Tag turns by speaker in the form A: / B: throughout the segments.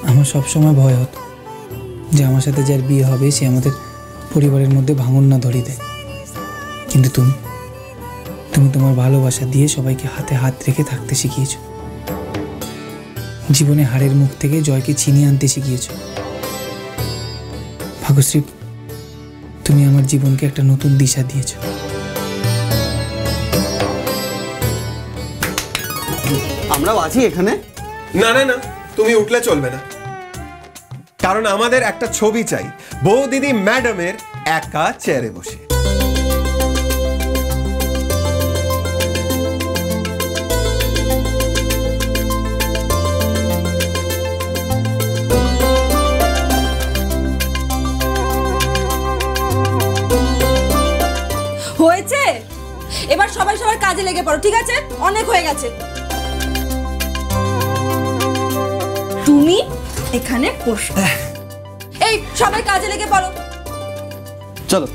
A: আমার সবসময় ভয় হতো যে আমার সাথে যার বিয়ে হবে সে আমাদের পরিবারের মধ্যে ভাঙন না ধরিয়ে দেয়, কিন্তু তুমি তোমার ভালোবাসা দিয়ে সবাইকে হাতে হাত রেখে থাকতে শিখিয়েছো। জীবনে হারের মুখ থেকে জয়কে ছিনিয়ে আনতে শিখিয়েছো। ভাগ্যশ্রী, তুমি আমার জীবনকে একটা নতুন দিশা দিয়েছো।
B: আমরাও আছি এখানে।
C: না না না, তুমি উঠলে চলবে না, কারণ আমাদের একটা ছবি চাই বৌদিদি ম্যাডামের একা চেয়ারে বসে।
D: হয়েছে, এবার সবাই সবার কাজে লেগে পড়ো, ঠিক আছে? অনেক হয়ে গেছে। তুমি এখানে বসো। এই সবাই কাজে লেগে পড়ো,
B: চলো।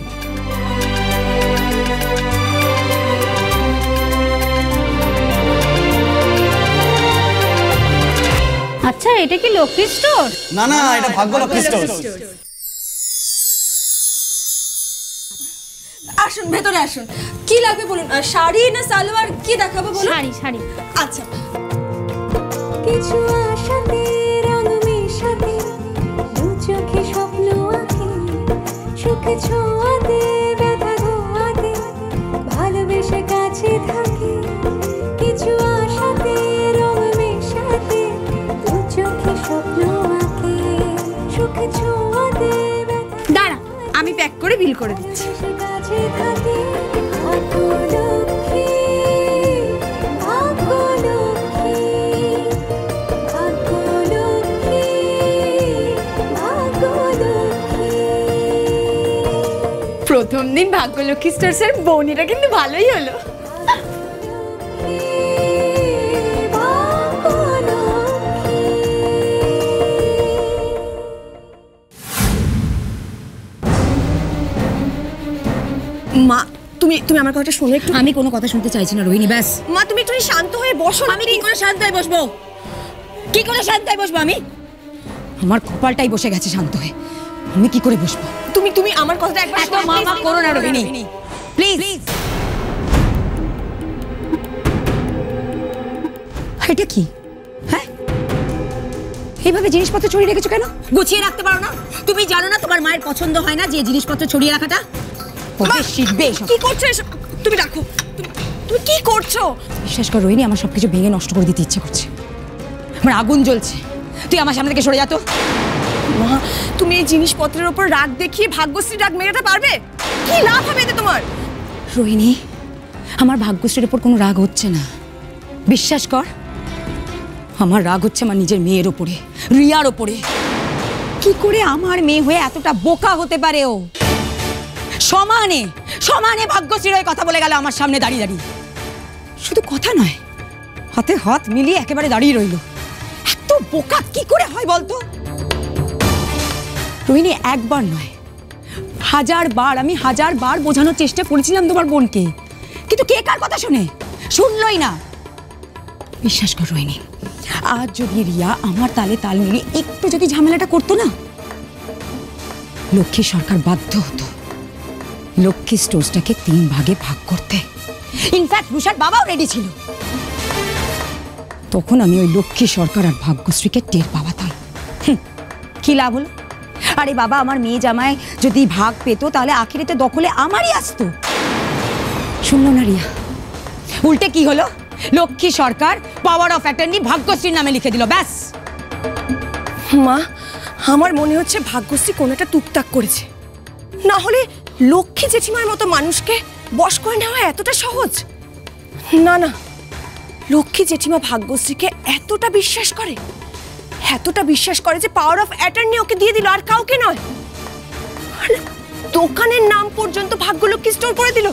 E: আচ্ছা, এটা কি লক্ষ্মী স্টোর?
B: না না, এটা ভাগ্যলক্ষ্মী স্টোর।
D: আসুন ভেতরে আসুন। কি লাগবে বলুন? শাড়ি না সালোয়ার, কি দেখাবো বলুন?
E: শাড়ি শাড়ি।
D: আচ্ছা।
F: কিছু আশাতে রং মেশাতে দু চোখে স্বপ্ন আঁকে, সুখে ছোঁয়াতে ব্যথা ধোয়াতে ভালোবেসে কাছে থাকে। কিছু আশাতে রং মেশাতে দু চোখে স্বপ্ন আঁকে, সুখে ছোঁয়াতে ব্যথা।
D: দাঁড়া, আমি প্যাক করে বিল করে দিচ্ছি।
F: কাছে থাকে ভাগ্যলক্ষ্মী, ভাগ্যলক্ষ্মী, ভাগ্যলক্ষ্মী, ভাগ্যলক্ষ্মী।
D: প্রথম দিন ভাগ্যলক্ষ্মী স্টোরসের বৌনিটা কিন্তু ভালোই হলো। মা, তুমি আমার কথাটা শোনো একটু।
G: আমি কোনো কথা শুনতে চাইছি না রোহিণী, ব্যাস।
D: মা, তুমি একটু শান্ত হয়ে বসো।
G: আমি কি করে শান্ত হয়ে বসবো? কি করে শান্ত হয়ে বসবো আমি? আমার কপালটাই বসে গেছে শান্ত হয়ে। আমি কি করে বসবো?
D: তুমি আমার কথাটা একবার
G: এত মামা করো না রোহিণী, প্লিজ। এটা কি? হ্যাঁ, এইভাবে জিনিসপত্র ছড়িয়ে রেখেছো কেন? গুছিয়ে রাখতে পারো না? তুমি জানো না তোমার মায়ের পছন্দ হয় না যে জিনিসপত্র ছড়িয়ে রাখাটা?
D: কি করছো এসব? তুমি রাখো। তুমি কি করছো?
G: বিশ্বাস কর রোহিণী, আমার সবকিছু ভেঙে নষ্ট করে দিতে ইচ্ছে করছে। আমার আগুন জ্বলছে। তুই আমার সামনে থেকে সরে যা তো।
D: মা, তুমি এই জিনিসপত্রের উপর রাগ দেখিয়ে ভাগ্যশ্রী রাগ মেটাতে পারবে? কি লাভ হবে এতে তোমার?
G: রোহিণী, আমার ভাগ্যশ্রীর উপর কোনো রাগ হচ্ছে না, বিশ্বাস কর। আমার রাগ হচ্ছে আমার নিজের মেয়ের ওপরে, রিয়ার ওপরে। কি করে আমার মেয়ে হয়ে এতটা বোকা হতে পারে ও? সমানে সমানে ভাগ্যশ্রীর হয়ে কথা বলে গেল আমার সামনে দাঁড়িয়ে দাঁড়িয়ে। শুধু কথা নয়, হাতে হাত মিলিয়ে একেবারে দাঁড়িয়ে রইল। এত বোকা কি করে হয় বলতো? রোহিণী, একবার নয়, আমি হাজার বার বোঝানোর চেষ্টা করেছিলাম তোমার বোনকে, কিন্তু কে কার কথা শুনে? শুনলই না। বিশ্বাস কর রোহিণী, আজ যদি রিয়া আমার তালে তাল মিলিয়ে একটু যদি ঝামেলাটা করতো না, লক্ষ্মী সরকার বাধ্য হতো লক্ষ্মী স্টোর্সটাকে 3 ভাগে ভাগ করতে। ইনফ্যাক্ট রুষার বাবাও রেডি ছিল। তখন আমি ওই লক্ষ্মী সরকার আর ভাগ্যশ্রীকে টের পাওয়াতাম। কি লাভ হলো? আরে বাবা, আমার মেয়ে জামাই যদি ভাগ পেতো তাহলে আখিরিতে দখলে আমারই আসতো। শুনলো না রিয়া, উল্টে কি হলো? লক্ষ্মী সরকার পাওয়ার অফ অ্যাটর্নি ভাগ্যশ্রীর নামে লিখে দিল, ব্যাস।
D: মা, আমার মনে হচ্ছে ভাগ্যশ্রী কোনো একটা টুকটাক করেছে, না হলে লক্ষ্মী জেঠিমার মতো মানুষকে বশ করে নেওয়া এতটা সহজ না। না, লক্ষ্মী জেঠিমা ভাগ্যশ্রীকে এতটা বিশ্বাস করে যে পাওয়ার অফ অ্যাটর্নি ওকে দিয়ে দিল, আর কাউকে নয়। আর দোকানের নাম পর্যন্ত ভাগ্যলক্ষ্মী স্টোর করে দিল।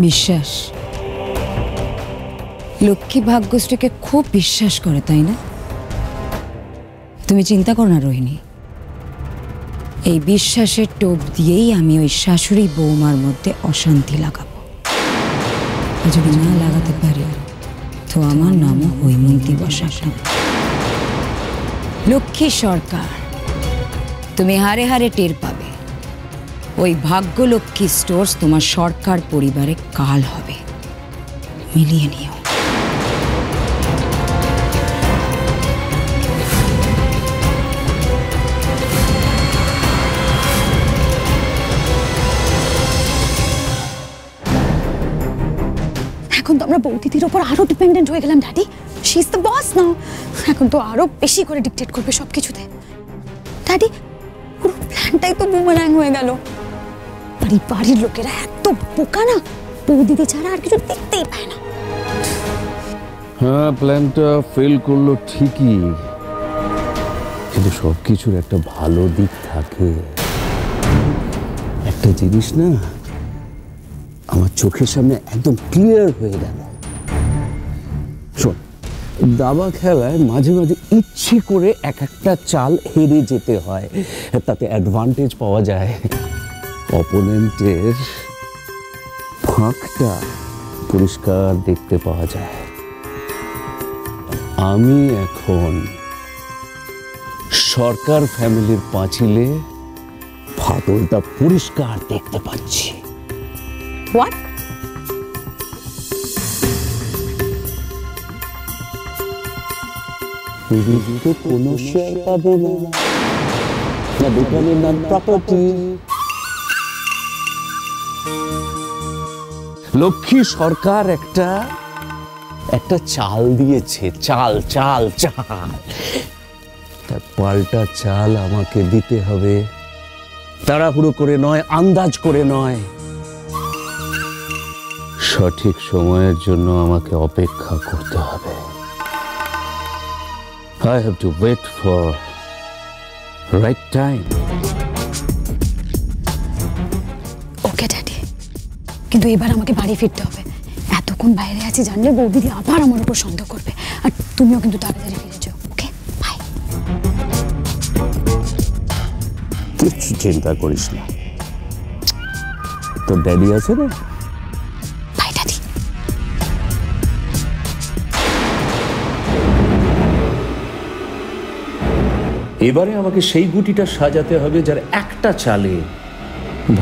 G: বিশ্বাস? লক্ষ্মী ভাগ্যশ্রীকে খুব বিশ্বাস করে, তাই না? তুমি চিন্তা করো না রোহিণী, এই বিশ্বাসের টোপ দিয়েই আমি ওই শাশুড়ি বৌমার মধ্যে অশান্তি লাগাবো। যদি না লাগাতে পারি তো আমার নামও হৈমন্তী বসাক না। লক্ষ্মী সরকার, তুমি হারে হারে টের পাবে ওই ভাগ্যলক্ষ্মী স্টোর্স তোমার সরকার পরিবারে কাল হবে। মিলিয়ে নিও।
E: এখন তো আমরা বৌদিদির ওপর আরো ডিপেন্ডেন্ট হয়ে গেলাম daddy. She is the boss now. এখন তো আরো বেশি করে ডিকটেট করবে সব কিছুতে। ড্যাডি, পুরো প্ল্যানটাই তো বুমেরাং হয়ে গেল। আর এই বাড়ির লোকেরা এত বোকা না, বৌদিদি ছাড়া আর কিছু দেখতেই পায় না।
H: হ্যাঁ, প্ল্যানটা ফেল করলো ঠিকই, কিন্তু সবকিছুর একটা ভালো দিক থাকে। একটা জিনিস না আমার চোখের সামনে একদম ক্লিয়ার হয়ে গেল। শোন, দাবা খেলায় মাঝে মাঝে ইচ্ছে করে এক একটা চাল হেরে যেতে হয়, তাতে অ্যাডভান্টেজ পাওয়া যায়। অপোনেন্টের ফাঁকটা পরিষ্কার দেখতে পাওয়া যায়। আমি এখন সরকার ফ্যামিলির পাঁচিলে ফাটলটা পরিষ্কার দেখতে পাচ্ছি।
E: হোয়াট?
H: কোনো শেয়ার পাবে না, না দোকানের নাম প্রপার্টি। লক্ষ্মী সরকার একটা চাল দিয়েছে, চাল চাল চাল। তার পাল্টা চাল আমাকে দিতে হবে, তাড়াহুড়ো করে নয়, আন্দাজ করে নয়। সঠিক সময়ের জন্য আমাকে অপেক্ষা করতে হবে। I have to wait for right time.
E: Okay daddy, কিন্তু এবার আমাকে বাড়ি ফিরতে হবে। এতক্ষণ বাইরে আছি জানলে বৌদিদি আবার আমার উপর সন্দেহ করবে। আর তুমিও কিন্তু তাড়াতাড়ি ফিরে যাও। Okay, bye.
H: কিছু চিন্তা করিস না, তোর ড্যাডি আছে না?
E: Bye daddy.
H: এবারে আমাকে সেই গুটিটা সাজাতে হবে যার একটা চালে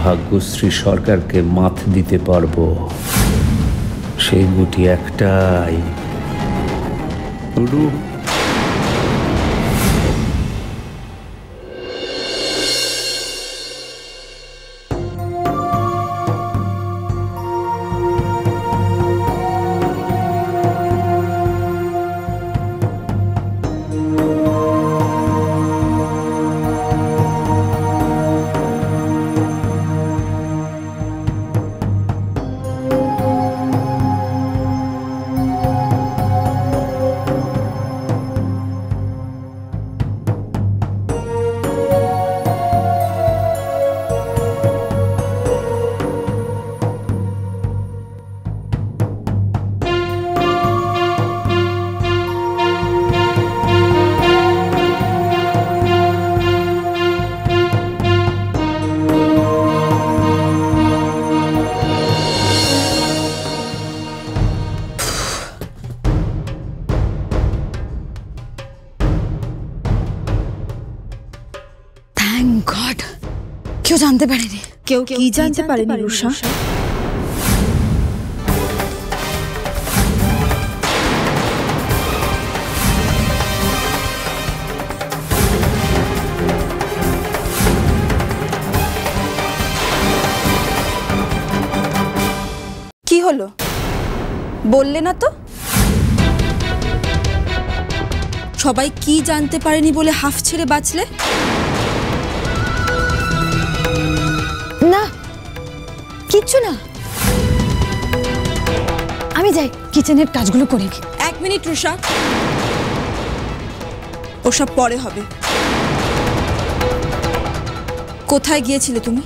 H: ভাগ্যশ্রী সরকারকে মাথ দিতে পারবো। সেই গুটি একটাই,
E: থ্যাংক গড, কেউ জানতে পারেনি।
D: কেউ কি জানতে পারেনি রুষা? কি হলো বললে না তো? সবাই কি জানতে পারেনি বলে হাফ ছেড়ে বাঁচলে?
E: না, কিচ্ছু না। আমি যাই কিচেনের কাজগুলো করে নি।
D: 1 মিনিট রুষা, ওসব পরে হবে। কোথায় গিয়েছিলে তুমি?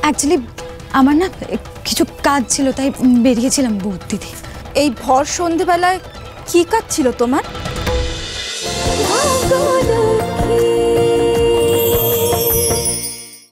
E: অ্যাকচুয়ালি আমার না কিছু কাজ ছিল, তাই বেরিয়েছিলাম বৌদিদি।
D: এই ভর সন্ধেবেলায় কি কাজ ছিল তোমার?